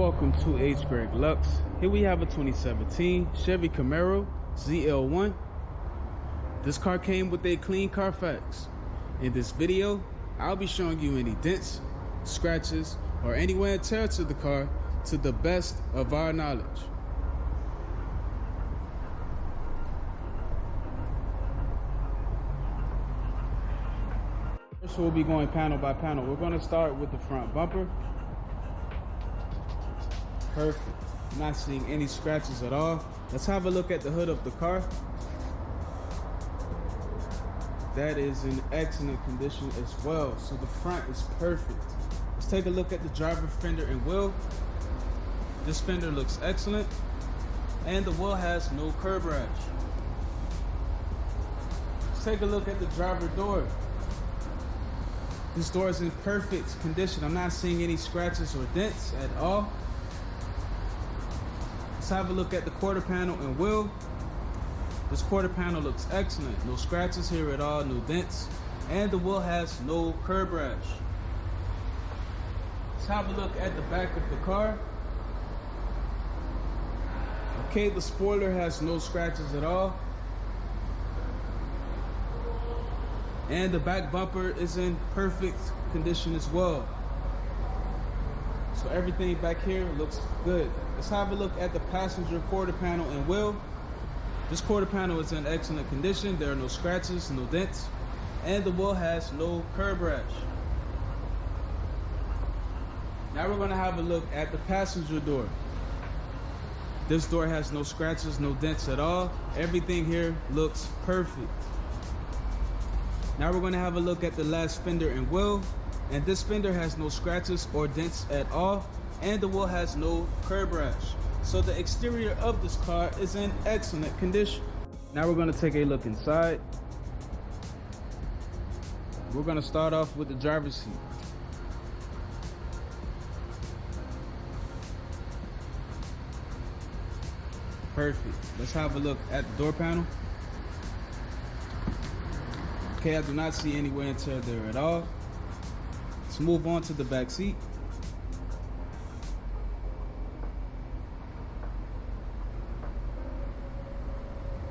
Welcome to hgreglux. Here we have a 2017 Chevy Camaro ZL1. This car came with a clean Carfax. In this video, I'll be showing you any dents, scratches, or any wear and tear to the car to the best of our knowledge. First, we'll be going panel by panel. We're going to start with the front bumper. Perfect. I'm not seeing any scratches at all. Let's have a look at the hood of the car. That is in excellent condition as well. So the front is perfect. Let's take a look at the driver fender and wheel. This fender looks excellent, and the wheel has no curb rash. Let's take a look at the driver door. This door is in perfect condition. I'm not seeing any scratches or dents at all. Let's have a look at the quarter panel and wheel. This quarter panel looks excellent. No scratches here at all, no dents, and the wheel has no curb rash. Let's have a look at the back of the car. Okay, the spoiler has no scratches at all. And the back bumper is in perfect condition as well. So everything back here looks good. Let's have a look at the passenger quarter panel and wheel. This quarter panel is in excellent condition. There are no scratches, no dents, and the wheel has no curb rash. Now we're going to have a look at the passenger door. This door has no scratches, no dents at all. Everything here looks perfect. Now we're going to have a look at the last fender and wheel. And this fender has no scratches or dents at all, and the wheel has no curb rash. So the exterior of this car is in excellent condition. Now we're going to take a look inside. We're going to start off with the driver's seat. Perfect. Let's have a look at the door panel. Okay, I do not see any wear and tear there at all. Let's move on to the back seat.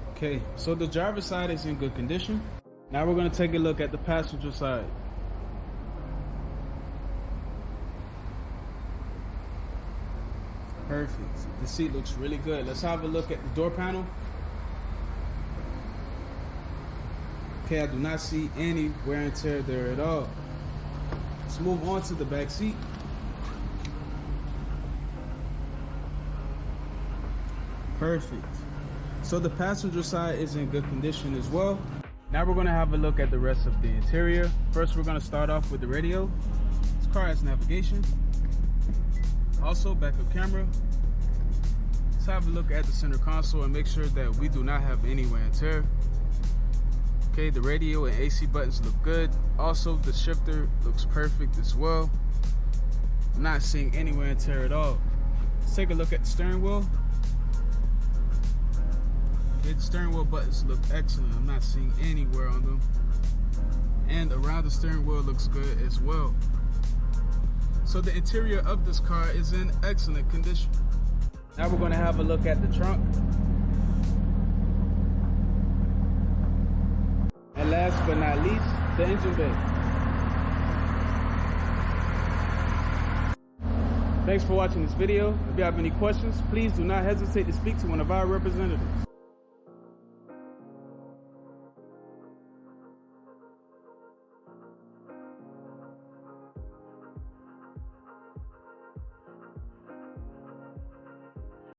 Okay, so the driver's side is in good condition. Now we're going to take a look at the passenger side. Perfect. The seat looks really good. Let's have a look at the door panel. Okay, I do not see any wear and tear there at all. Let's move on to the back seat. Perfect. So the passenger side is in good condition as well. Now we're going to have a look at the rest of the interior. First, we're going to start off with the radio. This car has navigation. Also, backup camera. Let's have a look at the center console and make sure that we do not have any wear and tear. Okay, the radio and AC buttons look good. Also, the shifter looks perfect as well. I'm not seeing any wear and tear at all. Let's take a look at the steering wheel. Okay, the steering wheel buttons look excellent. I'm not seeing any wear on them. And around the steering wheel looks good as well. So the interior of this car is in excellent condition. Now we're going to have a look at the trunk. And last but not least, the engine bay. Thanks for watching this video. If you have any questions, please do not hesitate to speak to one of our representatives.